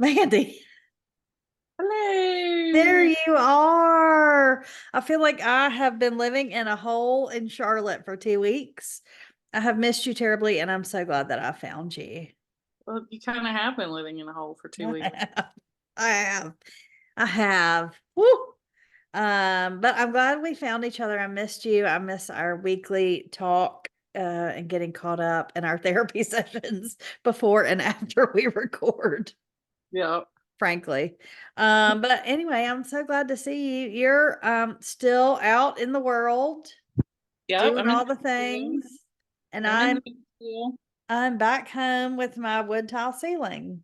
Mandee, there Hello. you are. I feel like I have been living in a hole in Charlotte for 2 weeks. I have missed you terribly, and I'm so glad that I found you. Well, you kind of have been living in a hole for 2 weeks. I have. I have. Woo. But I'm glad we found each other. I missed you. I miss our weekly talk and getting caught up in our therapy sessions before and after we record, Yep. frankly. But anyway, I'm so glad to see you. You're still out in the world Yep. doing I'm in all the school. things, and I'm in I'm school. I'm back home with my wood tile ceiling.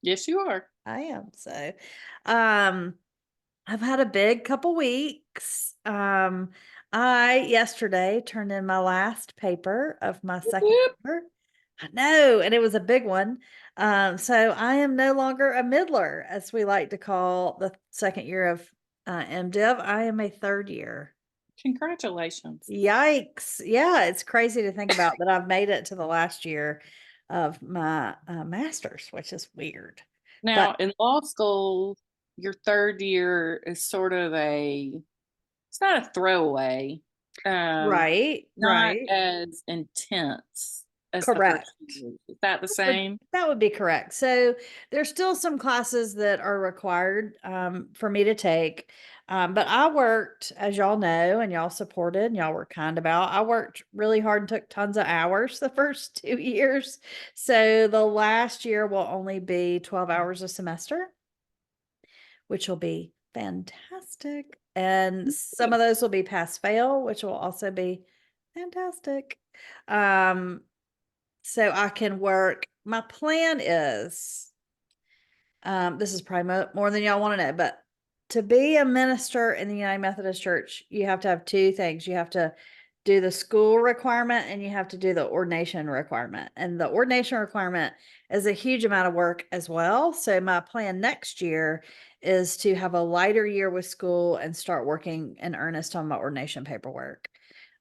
Yes, you are. I am. So, um, I've had a big couple weeks. I yesterday turned in my last paper of my second Whoop. year. I know, and it was a big one. So I am no longer a middler, as we like to call the second year of MDiv. I am a third year. Congratulations. Yikes. Yeah, it's crazy to think about that I've made it to the last year of my master's, which is weird. But Now, in law school, your third year is sort of it's not a throwaway, um, right, not right. as intense as the first Correct. year. Is that the Would same? that would be correct. So there's still some classes that are required for me to take. But I worked, as y'all know, and y'all supported and y'all were kind about. I worked really hard and took tons of hours the first 2 years. So the last year will only be 12 hours a semester, which will be fantastic. And some Good. of those will be pass fail, which will also be fantastic. Um, so I can work. My plan is, this is probably more than y'all want to know, but to be a minister in the United Methodist Church, you have to have two things. You have to do the school requirement and you have to do the ordination requirement. And the ordination requirement is a huge amount of work as well. So my plan next year is to have a lighter year with school and start working in earnest on my ordination paperwork.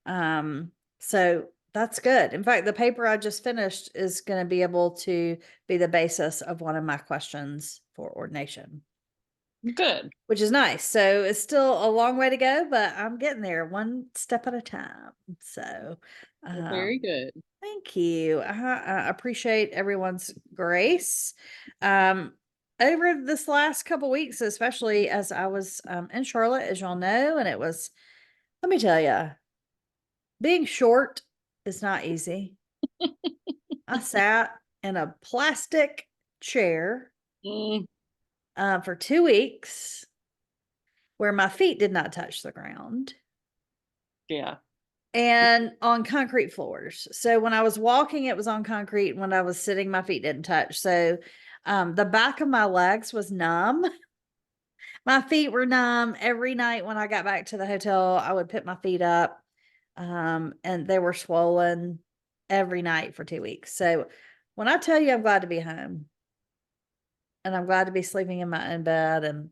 Um, so that's good. In fact, the paper I just finished is going to be able to be the basis of one of my questions for ordination, Good. which is nice. So it's still a long way to go, but I'm getting there one step at a time. So, Well, um, very good. thank you. I appreciate everyone's grace. Um, over this last couple weeks, especially as I was in Charlotte, as y'all know, and it was, let me tell you, being short is not easy. I sat in a plastic chair Mm, for 2 weeks where my feet did not touch the ground yeah. and on concrete floors. So when I was walking, it was on concrete. When I was sitting, my feet didn't touch. So the back of my legs was numb. My feet were numb. Every night when I got back to the hotel, I would put my feet up, and they were swollen every night for 2 weeks. So when I tell you I'm glad to be home and I'm glad to be sleeping in my own bed and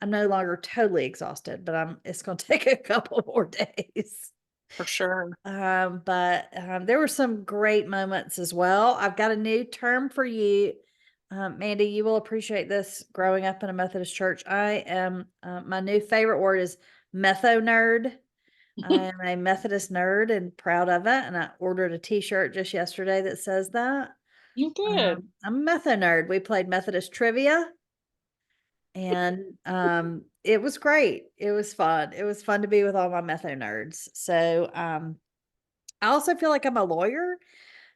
I'm no longer totally exhausted, but it's going to take a couple more days. For sure. But there were some great moments as well. I've got a new term for you. Mandee, you will appreciate this growing up in a Methodist church. My new favorite word is metho nerd. I am a Methodist nerd and proud of it. And I ordered a t-shirt just yesterday that says that. You good. I'm a metho nerd. We played Methodist trivia and it was great. It was fun. It was fun to be with all my metho nerds. So I also feel like I'm a lawyer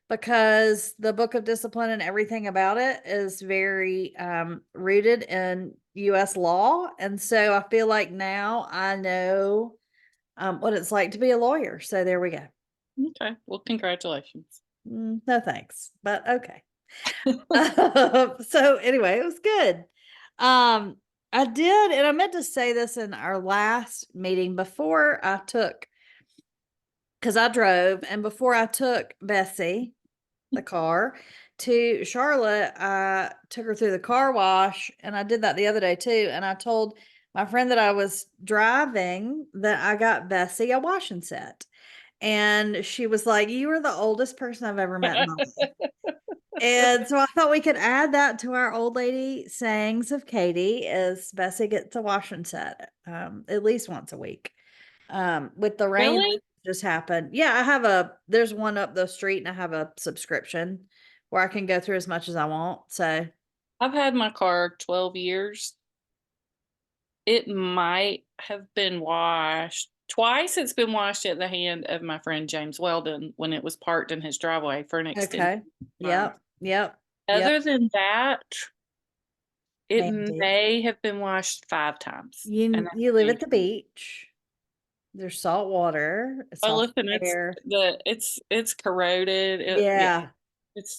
because the book of discipline and everything about it is very rooted in US law. And so I feel like now I know what it's like to be a lawyer. So there we go. Okay. Well, congratulations. No thanks, but okay. So anyway, it was good. Um, I did, and I meant to say this in our last meeting before I took, because I drove, and before I took Bessie, the car, to Charlotte, I took her through the car wash, and I did that the other day too. And I told my friend that I was driving that I got Bessie a washing set. And she was like, "You are the oldest person I've ever met in my life." And so I thought we could add that to our old lady sayings of Katie is Bessie gets a washing set at least once a week. With the rain that Really? just happened. Yeah, there's one up the street and I have a subscription where I can go through as much as I want. So I've had my car 12 years. It might have been washed twice. It's been washed at the hand of my friend James Weldon when it was parked in his driveway for an extended okay. time. Yep. Yep. Yep. Other than that, it Mandee. may have been washed 5 times. And You that's you live me. at the beach. There's salt water, But salt listen, air. it's corroded. Yeah, Yeah.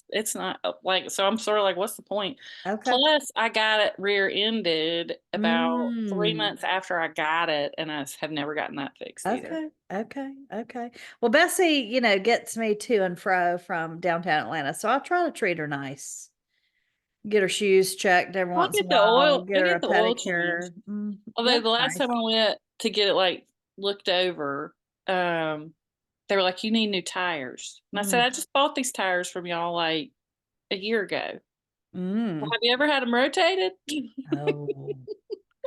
it's not like, so I'm sort of like, what's the point? Okay. Plus, I got it rear-ended about 3 Mm. months after I got it, and have never gotten that fixed either. Okay. Okay. Okay. Well, Bessie, gets me to and fro from downtown Atlanta. So I try to treat her nice. Get her shoes checked every I'll once in get a the while, oil. get I her get a the oil change. pedicure. Although That's the last nice. time I went to get it like looked over, they were like, "You need new tires," and I said, Mm. "I just bought these tires from y'all like a year ago. Mm. Have you ever had them rotated?" Oh.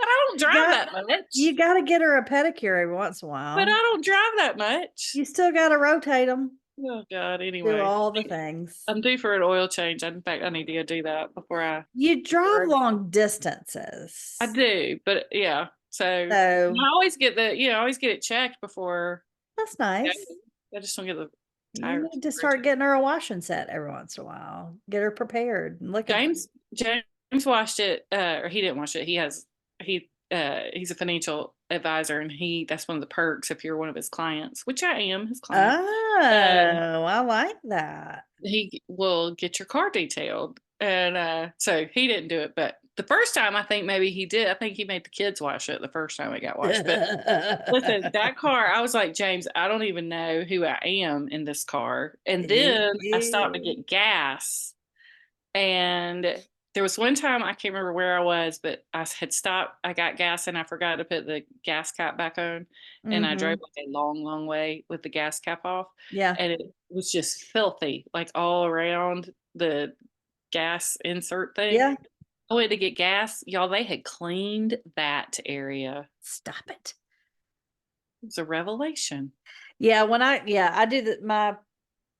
I don't You drive got that much. you gotta get her a pedicure every once in a But I while. don't drive that much. You still gotta rotate them. Oh God. Do Anyway, all the things. I'm due for an oil change. In fact, I need to go do that before I. You drive long I distances. do, but yeah. So So I always get I always get it checked before that's I go. nice. I just don't get the You tires need to start rotated. getting her a washing set every once in a while. Get her prepared and looking for James watched it, or he didn't watch it. He's a financial advisor, and that's one of the perks if you're one of his clients, which I am his client. Um, Oh, I like that. he will get your car detailed. And so he didn't do it, but the first time I think maybe he did. I think he made the kids wash it the first time it got washed. But listen, that car, I was like, James, I don't even know who I am in this car. And then I stopped to get gas. And there was one time, I can't remember where I was, but I had stopped. I got gas and I forgot to put the gas cap back on. And I drove Mhm. like a long, long way with the gas cap off. Yeah. And it was just filthy, like all around the gas insert thing. Yeah. I went to get gas. Y'all, they had cleaned that area. Stop it. It was a revelation. Yeah, I do my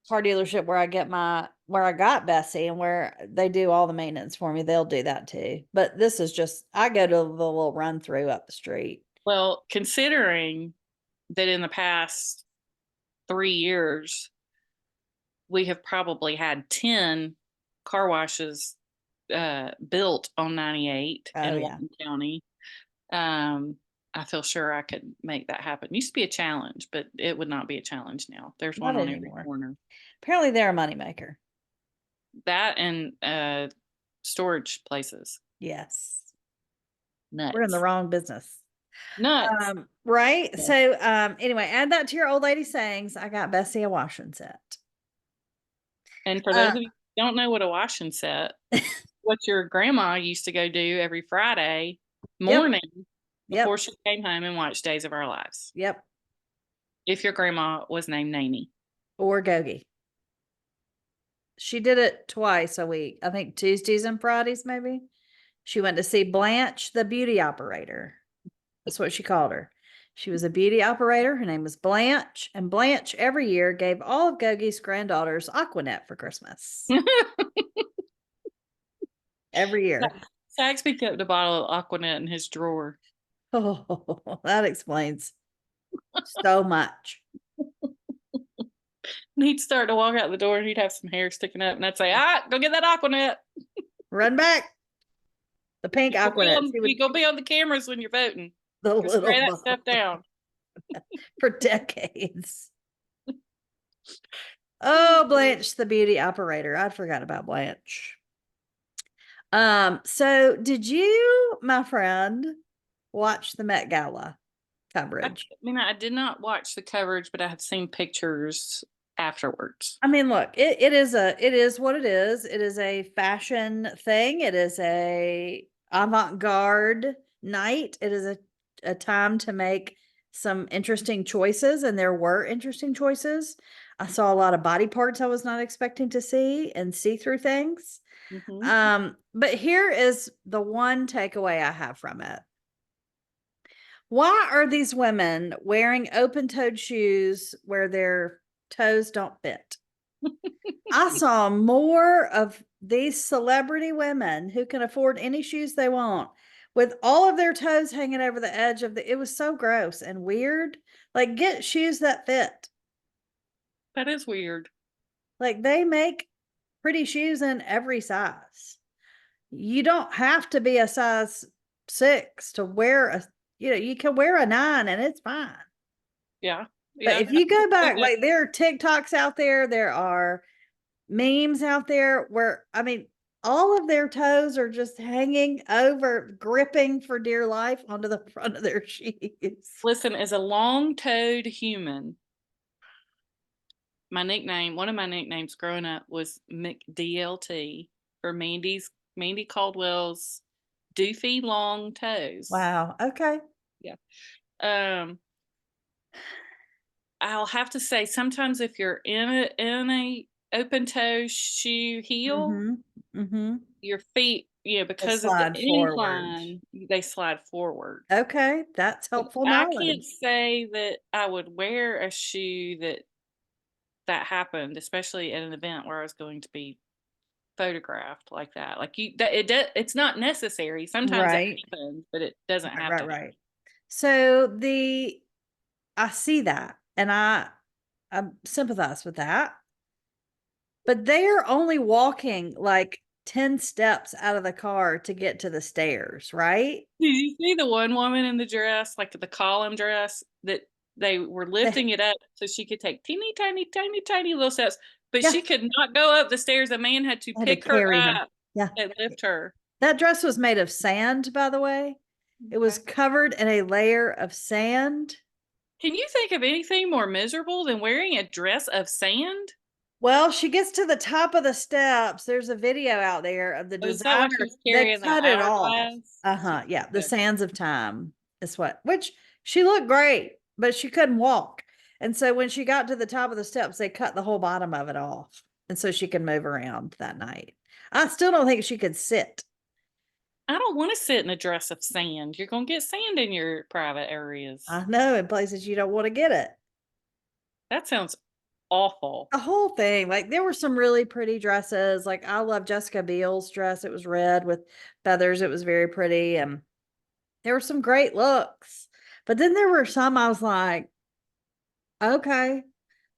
car dealership where I got Bessie and where they do all the maintenance for me. They'll do that too. But this is just I go to the little run through up the street. Well, considering that in the past 3 years, we have probably had 10 car washes built on 98 Oh in yeah. Walton County. Um, I feel sure I could make that happen. It used to be a challenge, but it would not be a challenge now. There's Not one on every anymore. corner. Apparently they're a moneymaker. That and storage places. Yes. We're in the Nuts. wrong business. Nuts. Right. Yeah. So anyway, add that to your old lady sayings. I got Bessie a washing set. And for those Uh of you who don't know what a washing set, what your grandma used to go do every Friday yep. morning before Yep. she came home and watched Days of Our Lives. Yep. If your grandma was named Nanny. Or Gogi. She did it twice a week. I think Tuesdays and Fridays, maybe. She went to see Blanche, the beauty operator. That's what she called her. She was a beauty operator. Her name was Blanche. And Blanche every year gave all of Gogi's granddaughters Aquanet for Christmas. Every year. Saxby kept a bottle of Aquanet in his drawer. Oh, that explains so much. And he'd start to walk out the door and he'd have some hair sticking up, and I'd say, go get that Aquanet. Run back. The pink Aquanet. You go be on the cameras when you're voting. The Go spray that little stuff down. for decades. Oh, Blanche, the beauty operator. I forgot about Blanche. So did you, my friend, watch the Met Gala coverage? I mean, I did not watch the coverage, but I have seen pictures afterwards. I mean, look, it is what it is. It is a fashion thing. It is a avant-garde night. It is a time to make some interesting choices, and there were interesting choices. I saw a lot of body parts I was not expecting to see and see through things. Hmm. But here is the one takeaway I have from it. Why are these women wearing open-toed shoes where their toes don't fit? I saw more of these celebrity women who can afford any shoes they want with all of their toes hanging over the edge of the it was so gross and weird. Like get shoes that fit. That is weird. Like they make pretty shoes in every size. You don't have to be a size 6 to wear a you can wear a 9 and it's fine. Yeah. But Yeah. if you go back, Okay. like there are TikToks out there are memes out there where I mean all of their toes are just hanging over, gripping for dear life onto the front of their shoes. Listen, as a long-toed human, one of my nicknames growing up was McDLT for Mandy Caldwell's doofy long toes. Wow. Okay. Yeah. Um, I'll have to say sometimes if you're in a open toe shoe heel, Mm-hmm. Mm-hmm. your feet, They because of the slide forward. incline, they slide forward. Okay, that's But helpful I can't knowledge. say that I would wear a shoe that happened, especially at an event where I was going to be photographed like that. Like it's not necessary. Sometimes it Right. happens, but it doesn't Right, have to right, happen. right. So I see that and I sympathize with that. But they are only walking like 10 steps out of the car to get to the stairs, right? Did you see the one woman in the dress, like the column dress, that they were They, lifting it up so she could take teeny tiny, tiny, tiny little steps, but yeah, she could not go up the stairs. A man had to I had to pick her carry her. up Yeah. and lift her. That dress was made of sand, by the way. It was Okay. covered in a layer of sand. Can you think of anything more miserable than wearing a dress of sand? Well, she gets to the top of the steps. There's a video out there of the Oh, is that why designer. she's They carrying that cut it off. hourglass? Uh-huh. Yeah. The Okay. sands of time is which she looked great, but she couldn't walk. And so when she got to the top of the steps, they cut the whole bottom of it off. And so she could move around that night. I still don't think she could sit. I don't want to sit in a dress of sand. You're going to get sand in your private I areas. know in places you don't want to get it. That sounds awful. The whole thing, like there were some really pretty dresses. Like I love Jessica Biel's dress. It was red with feathers. It was very pretty. And there were some great looks. But then there were some I was like, okay,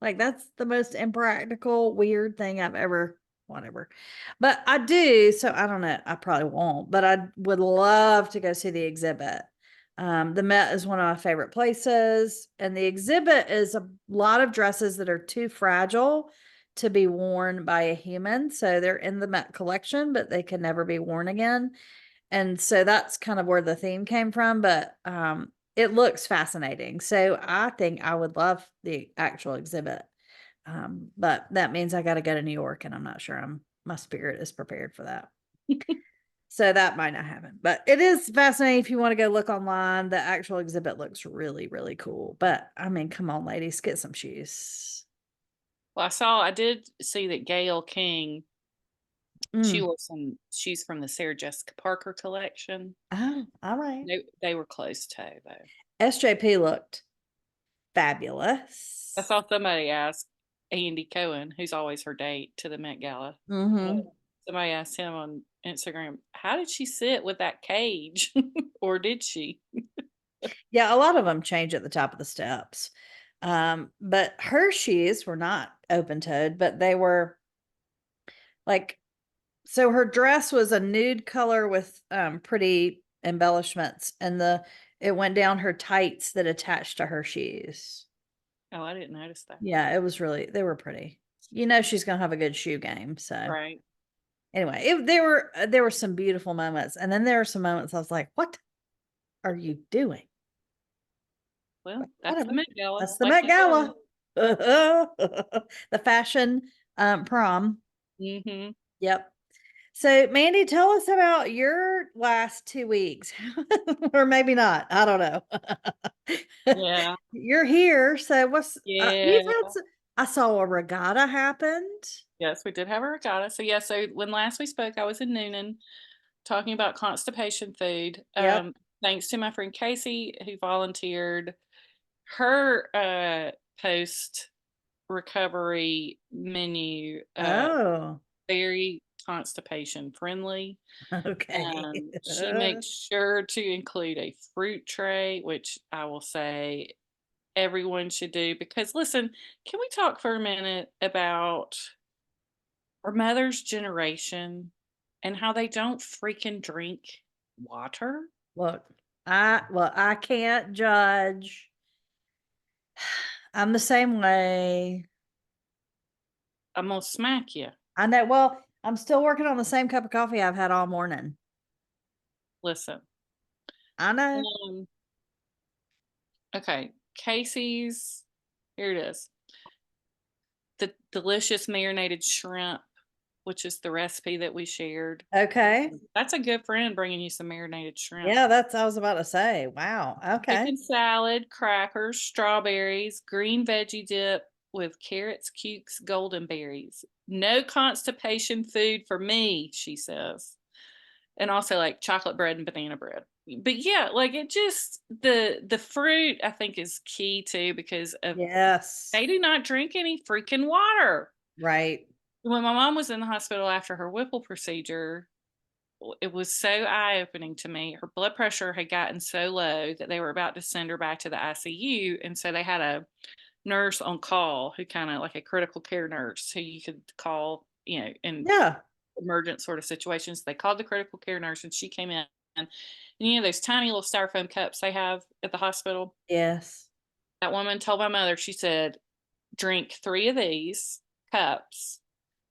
like that's the most impractical, weird thing I've ever, whatever. But I do, so I don't know, I probably won't, but I would love to go see the exhibit. The Met is one of my favorite places, and the exhibit is a lot of dresses that are too fragile to be worn by a human. So they're in the Met collection, but they can never be worn again. And so that's kind of where the theme came from, but it looks fascinating. So I think I would love the actual exhibit. But that means I got to go to New York, and I'm not sure my spirit is prepared for that. So that might not happen, but it is fascinating if you want to go look online. The actual exhibit looks really, really cool. But I mean, come on, ladies, get some shoes. Well, I did see that Gail King, she Mm. wore some shoes from the Sarah Jessica Parker collection. Oh, all right. They were closed toe though. SJP looked I fabulous. saw somebody ask Andy Cohen, who's always her date to the Met Gala. uh, Mm-hmm. Somebody asked him on Instagram, how did she sit with that cage? Or did she? Yeah, a lot of them change at the top of the steps. But her shoes were not open toed, but they were like, so her dress was a nude color with pretty embellishments, and it went down her tights that attached to her shoes. Oh, I didn't notice that. Yeah, they were pretty. She's gonna have a good shoe game. So Right. anyway, there were some beautiful moments, and then there were some moments I was like, "What are you doing?" Well, that's the Whatever. Met Gala, That's the like Met you said. Gala. The fashion prom. Hmm. Yep. So, Mandy, tell us about your last 2 weeks, or maybe not. I don't know. Yeah. You're here, so Yeah. I saw a regatta happened. Yes, we did have a regatta. So yeah, so when last we spoke, I was in Noonan talking about constipation food. Yep. Thanks to my friend Casey who volunteered her post recovery menu, Oh, very constipation friendly. okay. She makes sure to include a fruit tray, which I will say everyone should do because listen, can we talk for a minute about our mother's generation and how they don't freaking drink water? Look, I can't judge. I'm the same way. I'm gonna smack you. I know. Well, I'm still working on the same cup of coffee I've had all morning. Listen. I know. Um, okay. Casey's, here it is. The delicious marinated shrimp, which is the recipe that we shared. Okay. That's a good friend bringing you some marinated shrimp. Yeah, that's I was about to say. Wow. Okay. Chicken salad, crackers, strawberries, green veggie dip with carrots, cukes, golden berries. No constipation food for me, she says. And also like chocolate bread and banana bread. But yeah, like it just the fruit I think is key too because of Yes. they do not drink any freaking water. Right. When my mom was in the hospital after her Whipple procedure, it was so eye-opening to me. Her blood pressure had gotten so low that they were about to send her back to the ICU, and so they had a nurse on call who kinda like a critical care nurse who you could call, in Yeah. emergent sort of situations. They called the critical care nurse, and she came in, and those tiny little styrofoam cups they have at the hospital? Yes. That woman told my mother, she said, "Drink 3 of these cups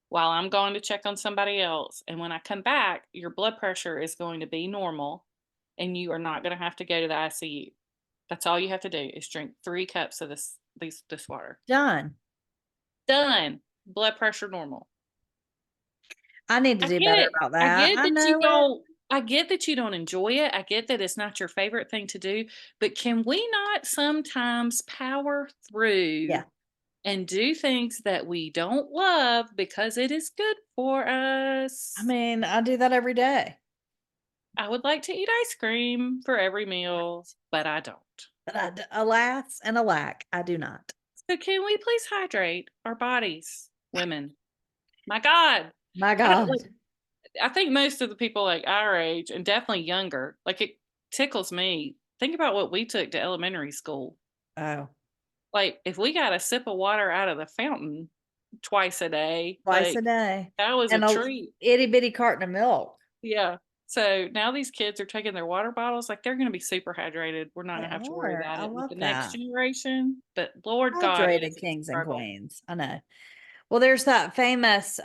while I'm going to check on somebody else. And when I come back, your blood pressure is going to be normal and you are not going to have to go to the ICU. That's all you have to do is drink 3 cups of this water. Done. Done. Blood pressure normal." I need to I do get better it. about I that. get I that you know it. don't I get that you don't enjoy it. I get that it's not your favorite thing to do, but can we not sometimes power through Yeah. and do things that we don't love because it is good for I us? mean, I do that every day. I would like to eat ice cream for every meal, but I don't. But alas and alack, I do not. So can we please hydrate our bodies, women? My God. My I don't like God. I think most of the people like our age and definitely younger, like it tickles me. Think about what we took to elementary school. Oh, Like if we got a sip of water out of the fountain twice a day, twice a like day. that was a And a treat. itty bitty carton of milk. Yeah. So now these kids are taking their water bottles, like they're going to be super hydrated. We're not They going to have to worry are. about I it with love the next that. generation. But Lord God, it is Hydrated a kings and struggle. queens. I know. Well, there's that famous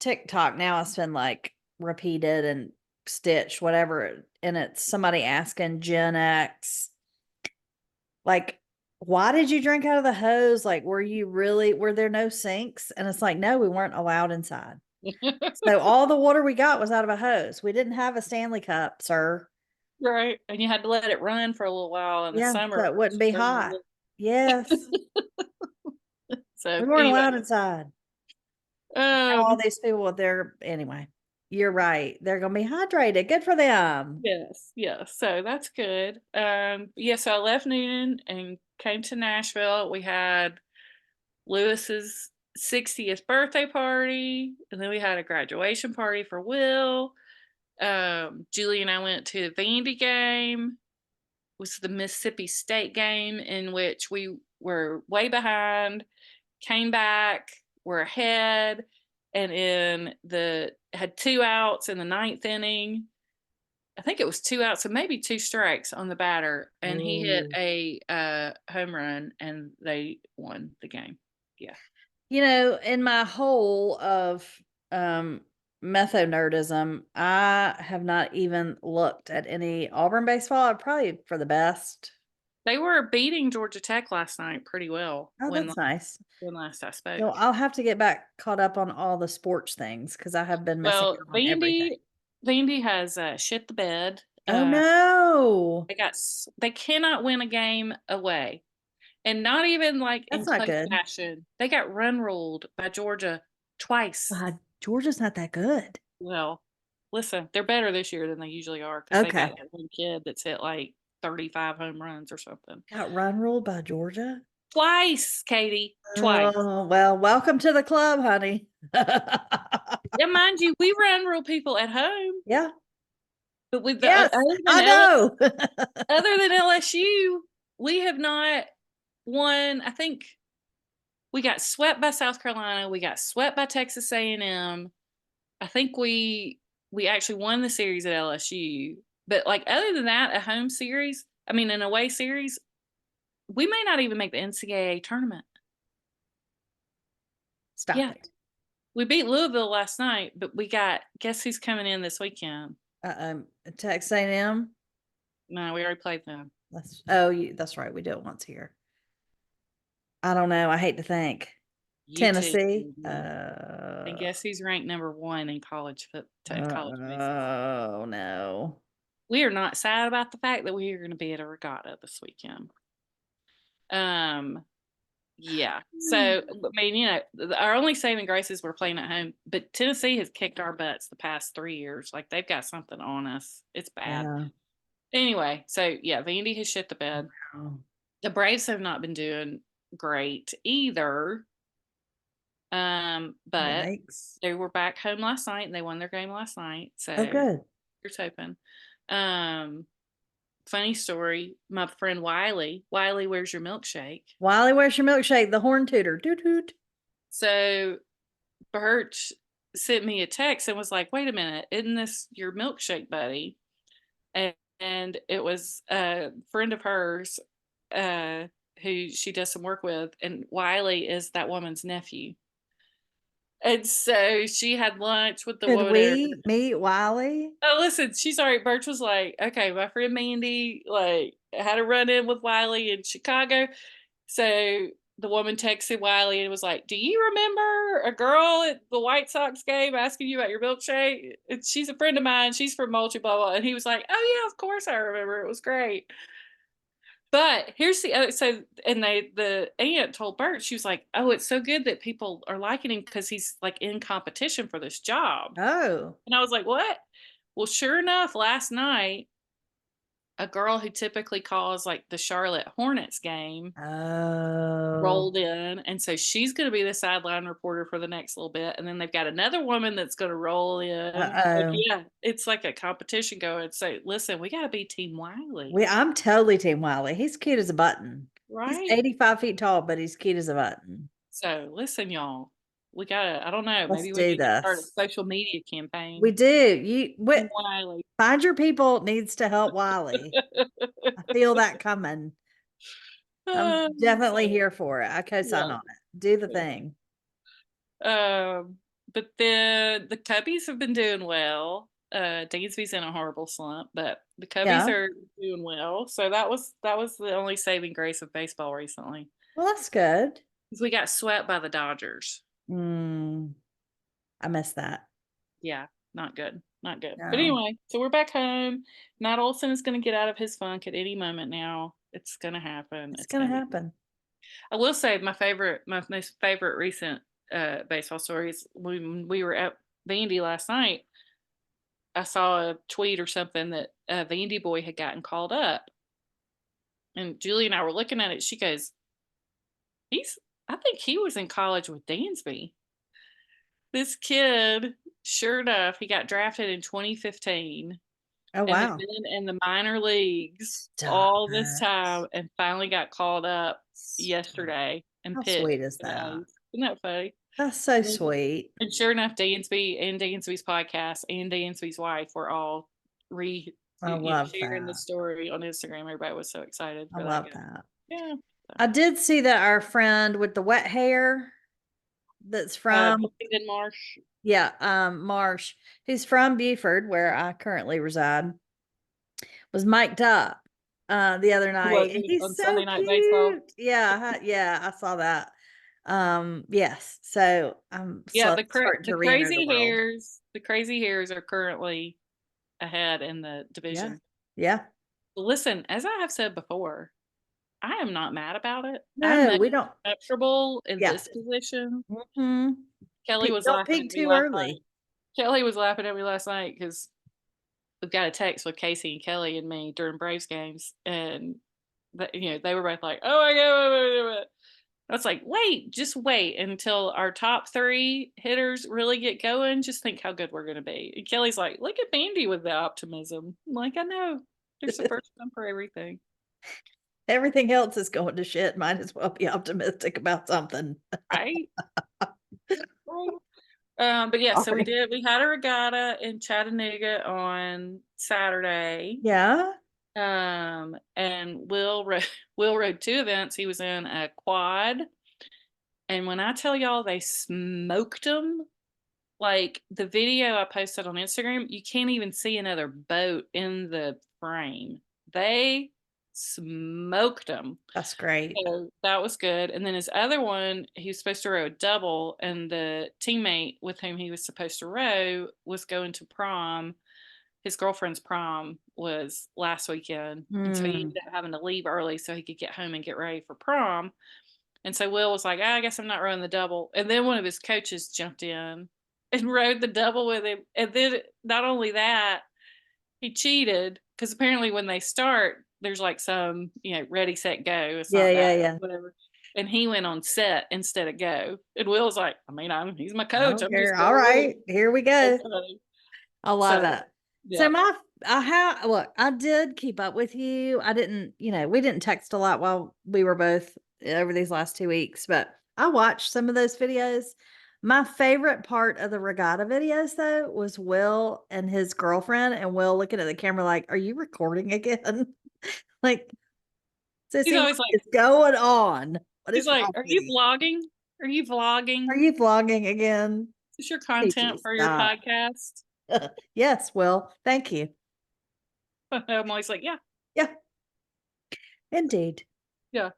TikTok now it's been like repeated and stitched, whatever. And it's somebody asking Gen X, like, why did you drink out of the hose? Like, were there no sinks? And it's like, no, we weren't allowed inside. So all the water we got was out of a hose. We didn't have a Stanley cup, sir. Right. And you had to let it run for a little while in the Yeah, summer. so it wouldn't be hot. Yes. So We weren't anyway, allowed inside. Now all um, these people with their anyway, you're right. They're gonna be hydrated. Good for them. yes, yes. So that's good. Yeah, so I left Noonan and came to Nashville. We had Lewis's 60th birthday party, and then we had a graduation party for Will. Julie and I went to the Vandy game, was the Mississippi State game in which we were way behind, came back, were ahead, and in the had 2 outs in the ninth inning. I think it was 2 outs, so maybe 2 strikes on the batter, and he hit Ooh. a home run, and they won the game. Yeah, In my whole of um metho nerdism, I have not even looked at any Auburn baseball. Probably for the best. they were beating Georgia Tech last night pretty well Oh, that's nice. when last I So spoke. I'll have to get back caught up on all the sports things because I have been missing Well, out on everything. Vandy has shit the bed. Oh no. They cannot win a game away. and not even like in That's not close good. fashion. They got run ruled by Georgia twice. God, Georgia's not that good. Well, listen, they're better this year than they usually are because they got Okay. that one kid that's hit like 35 home runs or something. Got run ruled by Georgia? Twice, Katie, twice. Oh, well, welcome to the club, honey. And mind you, we run rule people at home, Yeah. but with the Yes, I know. other than LSU, we have not won. I think we got swept by South Carolina. We got swept by Texas A&M. I think we actually won the series at LSU. But like other than that, a home series, I mean an away series, we may not even make the NCAA tournament. Stop Yeah. it. We beat Louisville last night, but we got guess who's coming in this weekend? Texas A&M. No, we already played them. That's right. We do it once here. I don't know. I hate to think. UT. Tennessee. And guess who's ranked number 1 in college college baseball? Oh no. We are not sad about the fact that we are going to be at a regatta this weekend. Yeah. So, I mean, you know, our only saving grace is we're playing at home, but Tennessee has kicked our butts the past 3 years. Like they've got something on us. It's bad. Yeah. Anyway, so yeah, Vandy has shit the bed. Wow. The Braves have not been doing great either. But Yikes. they were back home last night and they won their game last night. So Oh, good. here's hoping. Funny story. My friend Wiley, where's your milkshake? Wiley, where's your milkshake? The horn tooter. Doot doot. So Birch sent me a text and was like, wait a minute, isn't this your milkshake buddy? And it was a friend of hers who she does some work with, and Wiley is that woman's nephew. And so she had lunch with the Did woman there. we meet Wiley? Oh, listen, she's all right. Birch was like, okay, my friend Mandee, like, had a run in with Wiley in Chicago. So the woman texted Wiley and was like, do you remember a girl at the White Sox game asking you about your milkshake? She's a friend of mine. She's from Moultrie, blah, blah. And he was like, oh, yeah, of course I remember. It was great. But here's the other, so, and the aunt told Bert, she was like, oh, it's so good that people are liking him because he's like in competition for this job. Oh. And I was like, what? Well, sure enough, last night, a girl who typically calls like the Charlotte Hornets game Oh. rolled in. And so she's going to be the sideline reporter for the next little bit. And then they've got another woman that's going to roll in. Uh-oh. Yeah, it's like a competition going. So listen, we got to be Team Wiley. I'm totally Team Wiley. He's cute as a button. He's Right? 85 feet tall, but he's cute as a button. So listen, y'all, we gotta, I don't know, Let's maybe we do need to start a this. social media campaign. We do. Team Wiley. Find your people needs to help Wiley. I feel that coming. I'm definitely here for it. I co-sign Yeah. on it. Do the thing. But the Cubbies have been doing well. Dansby's in a horrible slump, but the Cubbies Yeah. are doing well. So that was the only saving grace of baseball recently. Well, that's good. Because we got swept by the Dodgers. I missed that. Yeah, not good. Not good. No. But anyway, so we're back home. Matt Olson is going to get out of his funk at any moment now. It's going to happen. It's going to happen. I will say my most favorite recent baseball story is when we were at Vandy last night. I saw a tweet or something that a Vandy boy had gotten called up. And Julie and I were looking at it. She goes, I think he was in college with Dansby. This kid, sure enough, he got drafted in 2015. Oh, and wow. had been in the minor leagues Stop all this it. time and finally got called up yesterday and How pitched. sweet is that? Isn't that funny? That's so sweet. And sure enough, Dansby and Dansby's podcast and Dansby's wife were all sharing the story on Instagram. Everybody was so excited for I that. love that. Yeah. I did see that our friend with the wet hair that's from Marsh. Yeah, Marsh, who's from Beaufort, where I currently reside, was mic'd up the other night. And he's on so Sunday Night cute. Baseball. Yeah, I saw that. Yes, so I'm the crazy hairs are currently ahead in the division. Yeah. Listen, as I have said before, I am not mad about it. I'm No, we don't. comfortable in Yeah. this position. Mhm. Kelly was Don't laughing at peak me too last night. early. Kelly was laughing at me last night because we've got a text with Casey and Kelly and me during Braves games, and they were both like, "Oh my god!" Wait, wait, wait." I was like, "Wait, just wait until our top 3 hitters really get going. Just think how good we're gonna be." And Kelly's like, "Look at Mandee with the optimism." I'm like, "I know. There's a first time for everything." Everything else is going to shit. Might as well be optimistic about something. Right? Right. But yeah, so Sorry. we had a regatta in Chattanooga on Saturday. Yeah? And Will rode 2 events. He was in a quad, and when I tell y'all they smoked him, like the video I posted on Instagram, you can't even see another boat in the frame. They smoked him. That's great. So that was good. And then his other one, he was supposed to row a double, and the teammate with whom he was supposed to row was going to prom. His girlfriend's prom was last weekend. And so he Mm. ended up having to leave early so he could get home and get ready for prom. And so Will was like, "Ah, I guess I'm not rowing the double." And then one of his coaches jumped in and rowed the double with him. And then not only that, he cheated because apparently when they start, there's like some, ready, set, go. It's Yeah, not that, yeah, yeah. whatever. And he went on set instead of go. And Will's like, I mean, he's my I coach. don't I'm care. just All going with him. right, here we That's go. funny. I love So, it. So yeah. look, I did keep up with you. I didn't, we didn't text a lot while we were both over these last 2 weeks, but I watched some of those videos. My favorite part of the regatta videos though was Will and his girlfriend and Will looking at the camera like, "Are you recording again?" Like, He's "Sissy, what always like, is going on? What he's is like, wrong are with you you? vlogging? Are you Are vlogging? you vlogging again? Is this your Need you to content for your stop." podcast? Yes, Will. Thank you. I'm always like, yeah, Yeah, indeed. yeah.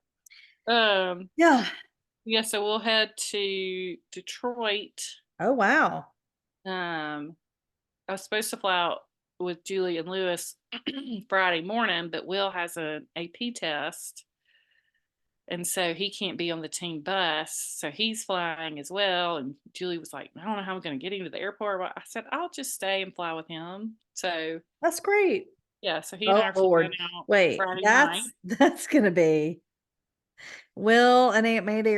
Um, Yeah. yeah, so we'll head to Detroit. Oh, wow. Um, I was supposed to fly out with Julie and Lewis Friday morning, but Will has an AP test. And so he can't be on the team bus. So he's flying as well. And Julie was like, I don't know how I'm going to get him to the airport. But I said, I'll just stay and fly with him. So That's great. yeah, so he and Oh, I are flying Lord. out Wait, Friday night. that's gonna be Will and Aunt Mandy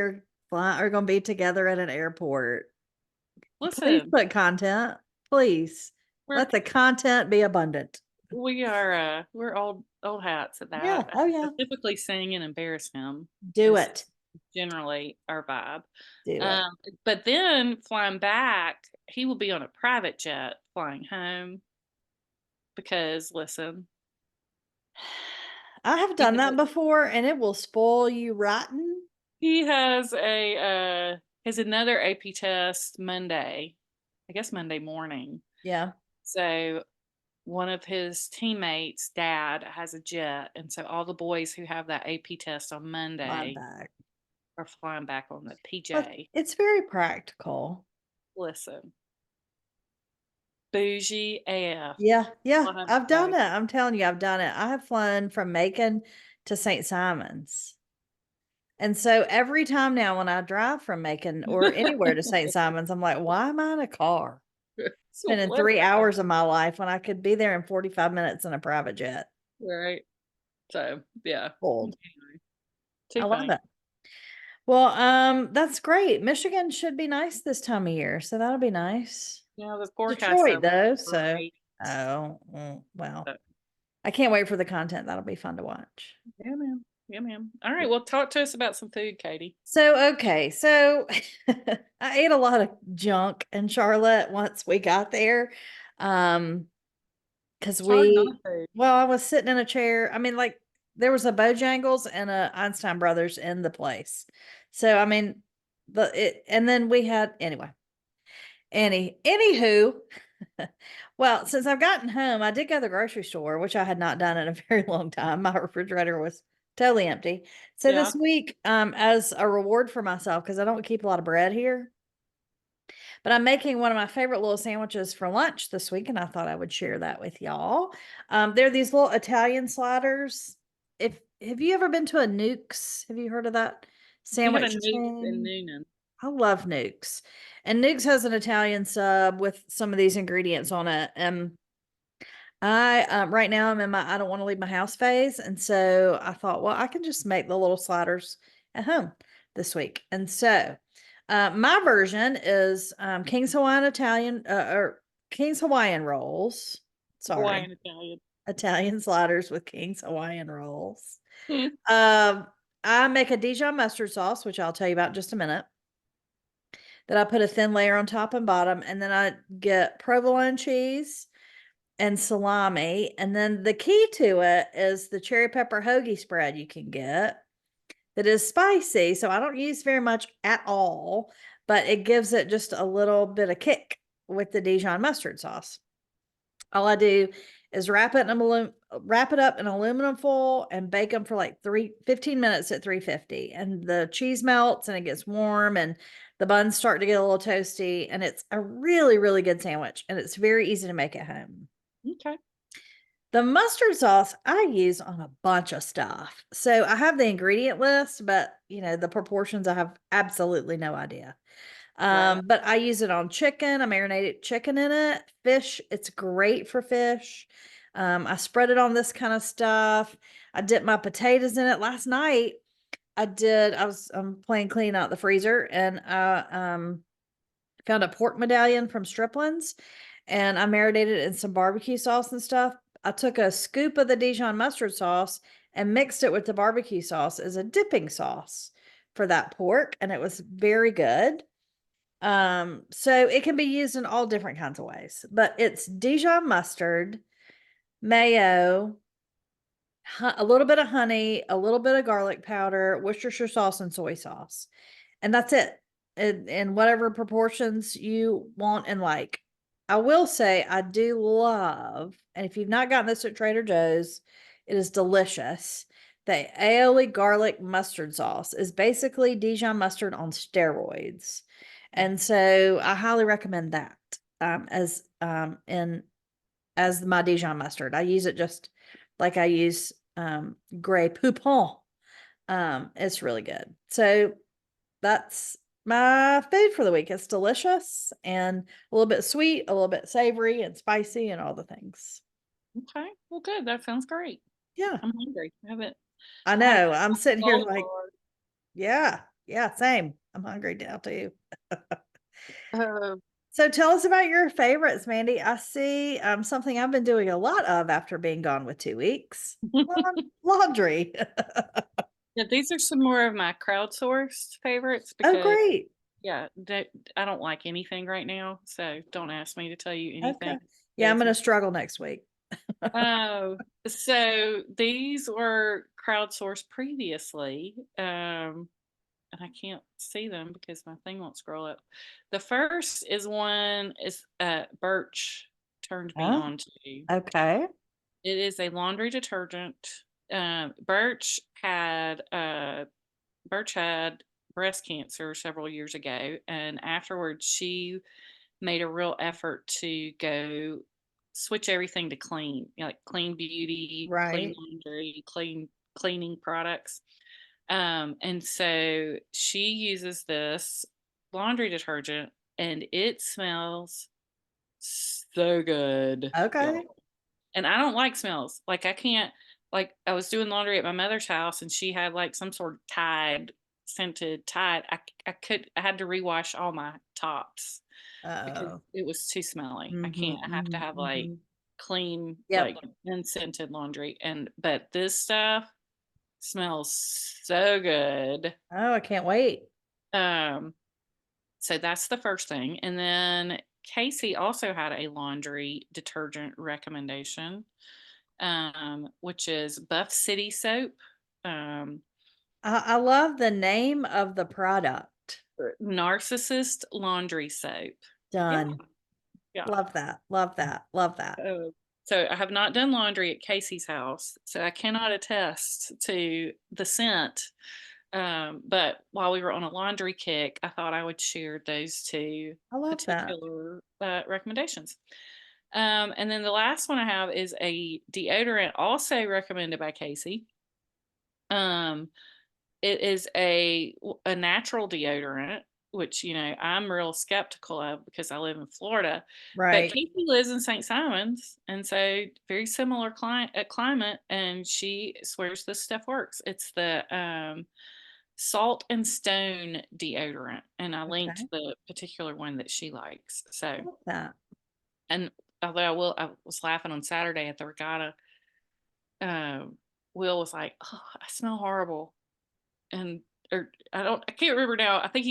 are gonna be together at an airport. Please Listen, put content. Please. we're Let the content be abundant. we're old hats at Yeah. that. Oh, I yeah. typically sing and embarrass him Do is it. generally our vibe. Do it. Um, but then flying back, he will be on a private jet flying home because listen, I have he done has that a, before and it will spoil you rotten. he has another AP test Monday, I guess Monday morning. Yeah. So one of his teammates' dad has a jet, and so all the boys who have that AP test on Fly Monday back. are flying back on the But PJ. it's very practical. Listen, bougie AF. Yeah, yeah, I'll have to I've done say. it. I'm telling you, I've done it. I have flown from Macon to St. Simons. And so every time now when I drive from Macon or anywhere to St. Simons, I'm like, why am I in a car? So Spending what 3 hours of my life when I could be there in 45 minutes in a private jet. right? So yeah. Old. Anyway, I too love funny. it. Well, that's great. Michigan should be nice this time of year, so that'll be nice. Yeah, the forecast Detroit said it though, was so great. well. So, I can't wait for the content. That'll be fun to watch. yeah, ma'am. Yeah, ma'am. All right. Well, talk to us about some food, Katie. So, okay. So I ate a lot of junk in Charlotte once we got there. Cause Charlotte not food. well, I was sitting in a chair. I mean, like there was a Bojangles and a Einstein Brothers in the place. So, I mean, and then we had, anyway, anywho, well, since I've gotten home, I did go to the grocery store, which I had not done in a very long time. My refrigerator was totally empty. So Yeah. this week, as a reward for myself, because I don't keep a lot of bread here, but I'm making one of my favorite little sandwiches for lunch this week, and I thought I would share that with y'all. They're these little Italian sliders. If have you ever been to a Nukes? Have you heard of that We have a sandwich Nukes in chain? Noonan. I love Nukes. And Nukes has an Italian sub with some of these ingredients on it. And I right now I'm in my I don't want to leave my house phase. And so I thought, well, I can just make the little sliders at home this week. And so my version is King's Hawaiian Italian or King's Hawaiian rolls. Sorry. Hawaiian Italian. Italian sliders with King's Hawaiian rolls. Hmm. Um, I make a Dijon mustard sauce, which I'll tell you about in just a minute. That I put a thin layer on top and bottom, and then I get provolone cheese and salami. And then the key to it is the cherry pepper hoagie spread you can get that is spicy. So I don't use very much at all, but it gives it just a little bit of kick with the Dijon mustard sauce. All I do is wrap it up in aluminum foil and bake them for like 15 minutes at 350. And the cheese melts and it gets warm and the buns start to get a little toasty. And it's a really, really good sandwich. And it's very easy to make at home. Okay. The mustard sauce I use on a bunch of stuff. So I have the ingredient list, but the proportions I have absolutely no idea. Right. But I use it on chicken. I marinated chicken in it. Fish, it's great for fish. I spread it on this kind of stuff. I dip my potatoes in it. Last night I was playing clean out the freezer and I found a pork medallion from Stripling's and I marinated it in some barbecue sauce and stuff. I took a scoop of the Dijon mustard sauce and mixed it with the barbecue sauce as a dipping sauce for that pork, and it was very good. So it can be used in all different kinds of ways, but it's Dijon mustard, mayo, a little bit of honey, a little bit of garlic powder, Worcestershire sauce, and soy sauce. And that's it in whatever proportions you want and like. I will say I do love, and if you've not gotten this at Trader Joe's, it is delicious. The aioli garlic mustard sauce is basically Dijon mustard on steroids. And so I highly recommend that as my Dijon mustard. I use it just like I use Grey Poupon. It's really good. So that's my food for the week. It's delicious and a little bit sweet, a little bit savory and spicy and all the things. Okay. Well, good. That sounds great. Yeah, I'm hungry. I I haven't know. I'm sitting here so like, yeah, yeah, same. I'm hungry now too. far. So tell us about your favorites, Mandy. I see something I've been doing a lot of after being gone with 2 weeks. Laundry. Yeah, these are some more of my crowdsourced favorites Oh, because great. yeah, I don't like anything right now, so don't ask me to tell you Okay. anything. Yeah, I'm It's gonna struggle next week. oh, so these were crowdsourced previously, and I can't see them because my thing won't scroll up. The first is one is Birch turned me Oh, on to. okay. It is a laundry detergent. Birch had breast cancer several years ago, and afterwards she made a real effort to go switch everything to clean, like clean beauty, clean Right. laundry, cleaning products. And so she uses this laundry detergent, and it smells so good, Okay. y'all. And I don't like smells. Like I can't like I was doing laundry at my mother's house and she had like some sort of scented Tide. I had to rewash all my tops because Oh. it was too smelly. I Mhm, can't. I have to mhm, have like mhm. clean, Yep. like unscented laundry. But this stuff smells so good. Oh, I can't wait. Um, so that's the first thing. And then Casey also had a laundry detergent recommendation, which is Buff City soap. Um, I love the name of the product. Narcissist laundry soap. Yeah, Done. yeah. Love that. Love that. Love that. So I have not done laundry at Casey's house, so I cannot attest to the scent. But while we were on a laundry kick, I thought I would share those two I love that. particular recommendations. And then the last one I have is a deodorant also recommended by Casey. It is a natural deodorant, which, I'm real skeptical of because I live in Florida, but Right. Casey lives in St. Simons, and so very similar climate, and she swears this stuff works. It's the, Salt and Stone deodorant, and I linked Okay. the particular one that she likes, I so love that. and although I was laughing on Saturday at the regatta, um, Will was like, "Oh, I smell horrible." And or I can't remember now. I think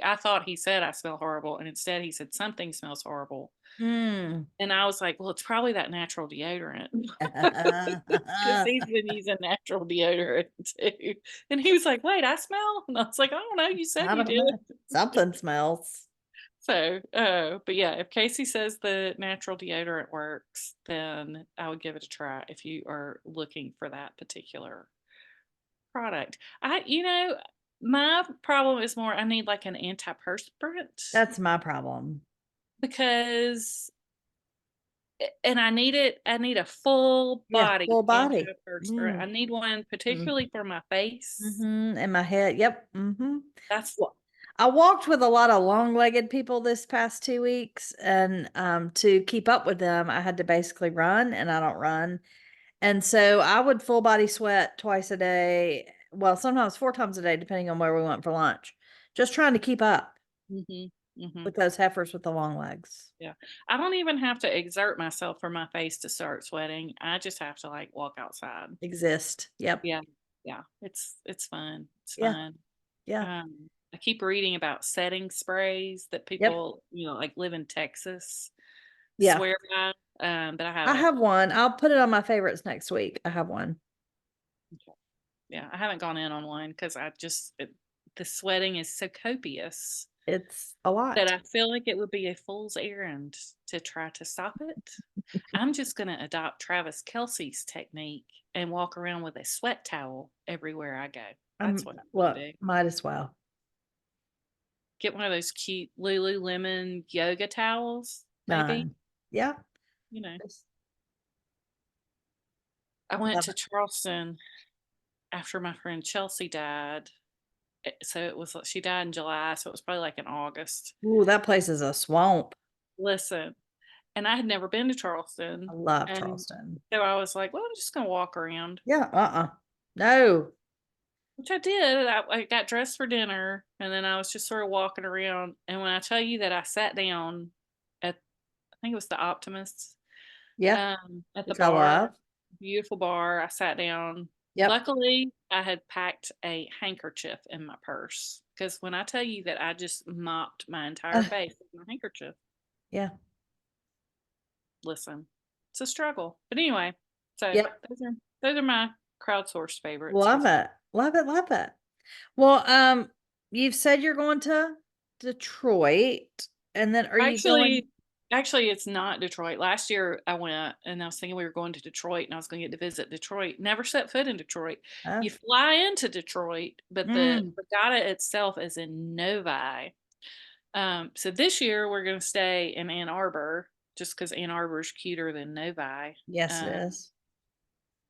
I thought he said I smell horrible, and instead he said something smells horrible. Mm. And I was like, well, it's probably that natural deodorant because he's been using natural deodorant too. And he was like, wait, I smell? And I was like, I don't know. You said I you don't did. know. Something smells. So, but yeah, if Casey says the natural deodorant works, then I would give it a try if you are looking for that particular product. My problem is more I need like an antiperspirant That's my problem. because and I need a full Yeah, body full body. antiperspirant. Mm. I need one Mm. particularly for my face. Mhm. In my head. Yep. Mhm. That's Well, I walked with a lot of long-legged people this past 2 weeks, and, to keep up with them, I had to basically run, and I don't run. And so I would full body sweat twice a day, well, sometimes 4 times a day, depending on where we went for lunch, just trying to keep up mhm, mhm, with those heifers with the long legs. yeah. I don't even have to exert myself for my face to start sweating. I just have to like walk outside. Exist. Yep. Yeah, yeah. It's fun. It's Yeah. fun. Yeah. I keep reading about setting sprays that Yep. people, like live in Texas Yeah. swear by, but I I haven't. have one. I'll put it on my favorites next week. I have one. Yeah, I haven't gone in on one because the sweating is so copious It's a that lot. I feel like it would be a fool's errand to try to stop it. I'm just going to adopt Travis Kelsey's technique and walk around with a sweat towel everywhere I go. That's what I'm going Well, to do. might as well. Get one of those cute Lululemon yoga towels, maybe. Done. Yeah. You know, Just I went love to it. Charleston after my friend Chelsea died. So it was she died in July, so it was probably like in August. Ooh, that place is a swamp. Listen, and I had never been to I Charleston, love and Charleston. so I was like, "Well, I'm just gonna walk around," Yeah. No. which I did. I got dressed for dinner, and then I was just sort of walking around. And when I tell you that I sat down at, I think it was the Optimists, Yeah. at the Which I bar, love. beautiful bar. I sat down. Yep. Luckily, I had packed a handkerchief in my purse because when I tell you that I just mopped my entire face with my handkerchief, Yeah. listen, it's a struggle. But anyway, so Yep. those are my crowdsourced favorites for Love it. Love it. Love it. Well, you've said you're going to Detroit, and then are you going? actually actually it's not Detroit. Last year I went and I was thinking we were going to Detroit and I was going to get to visit Detroit. Never set foot in Detroit. Uh, You fly into Detroit, but the mm, regatta itself is in Novi. So this year we're going to stay in Ann Arbor just because Ann Arbor is cuter than Novi. yes, it Um, is.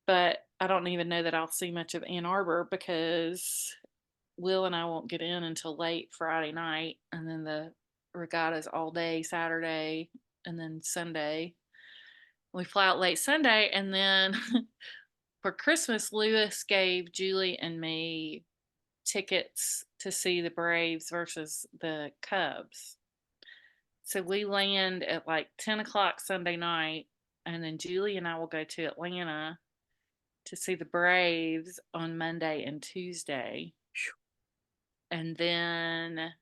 but I don't even know that I'll see much of Ann Arbor because Will and I won't get in until late Friday night, and then the regatta's all day Saturday, and then Sunday. We fly out late Sunday, and then for Christmas, Lewis gave Julie and me tickets to see the Braves versus the Cubs. So we land at like 10 o'clock Sunday night, and then Julie and I will go to Atlanta to see the Braves on Monday and Tuesday. And then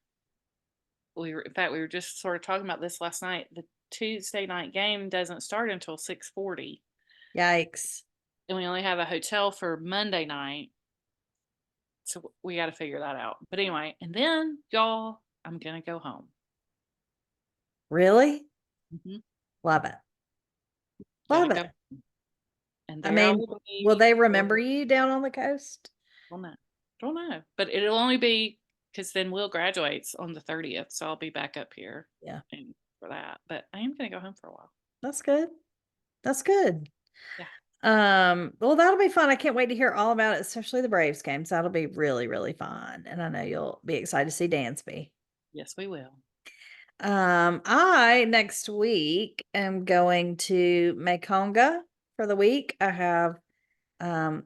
in fact, we were just sort of talking about this last night. The Tuesday night game doesn't start until 6:40, Yikes. and we only have a hotel for Monday night. So we got to figure that out. But anyway, and then y'all, I'm going to go home. Really? Mm-hmm. Love it. Got to Love go. it. And I there I mean, will will be they for, remember you down on the coast? don't know. Don't know. But it'll only be because then Will graduates on the 30th. So I'll be back up here Yeah. and for that. But I am going to go home for a while. That's good. That's good. Yeah. Well, that'll be fun. I can't wait to hear all about it, especially the Braves games. That'll be really, really fun. And I know you'll be excited to see Dansby. Yes, we will. I next week am going to Mekonga for the week. I have um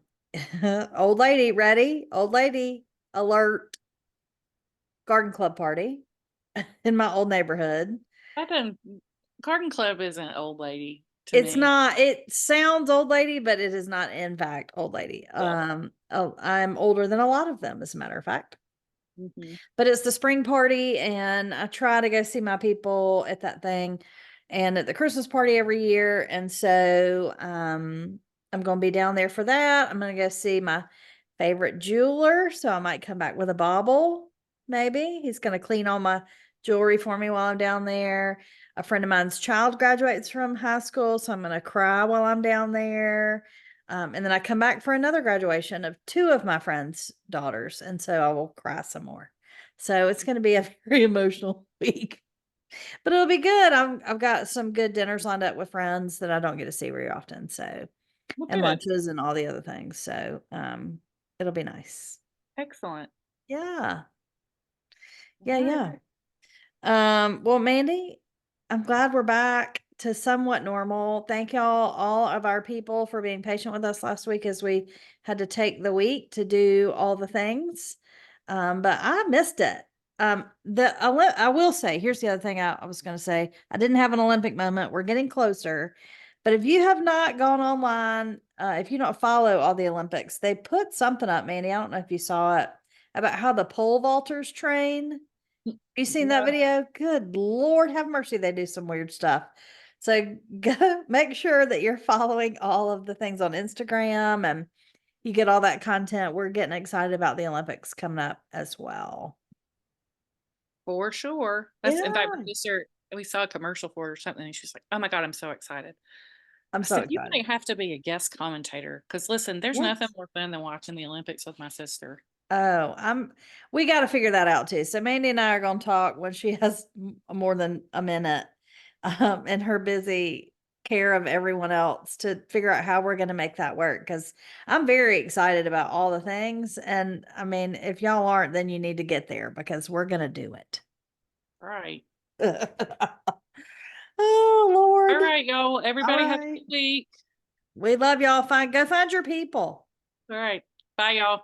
old lady ready, old lady alert garden club party in my old neighborhood. That doesn't Garden Club isn't old lady to It's me. not, it sounds old lady, but it is not in fact old lady. Yeah. Oh, I'm older than a lot of them, as a matter of fact. Mhm. But it's the spring party, and I try to go see my people at that thing and at the Christmas party every year. And so I'm going to be down there for that. I'm going to go see my favorite jeweler. So I might come back with a bauble, maybe. He's going to clean all my jewelry for me while I'm down there. A friend of mine's child graduates from high school, so I'm going to cry while I'm down there. And then I come back for another graduation of two of my friends' daughters. And so I will cry some more. So it's going to be a very emotional week, but it'll be good. I've got some good dinners lined up with friends that I don't get to see very often. So, Well, and good. lunches and all the other things. So, it'll be nice. Excellent. Yeah. All Yeah. Yeah. right. Well, Mandee, I'm glad we're back to somewhat normal. Thank y'all, all of our people, for being patient with us last week as we had to take the week to do all the things. But I missed it. I will say, here's the other thing I was going to say. I didn't have an Olympic moment. We're getting closer. But if you have not gone online, if you don't follow all the Olympics, they put something up, Mandy. I don't know if you saw it, about how the pole vaulters train. You seen that No. video? Good Lord, have mercy. They do some weird stuff. So go make sure that you're following all of the things on Instagram and you get all that content. We're getting excited about the Olympics coming up as well. For sure. That's in fact, Yeah, we saw a commercial for it or something, and she's like, "Oh my god, I'm so excited." I'm I so said, "You excited. might have to be a guest commentator because listen, there's nothing Yes. more fun than watching the Olympics with my sister." Oh, we got to figure that out too. So Mandy and I are going to talk when she has more than a minute, and her busy care of everyone else to figure out how we're going to make that work. Because I'm very excited about all the things, and I mean, if y'all aren't, then you need to get there because we're going to do it. Right. Oh All Lord! right, y'all. All Everybody have a right, good week. we love y'all. Go find your people. All right. Bye, y'all.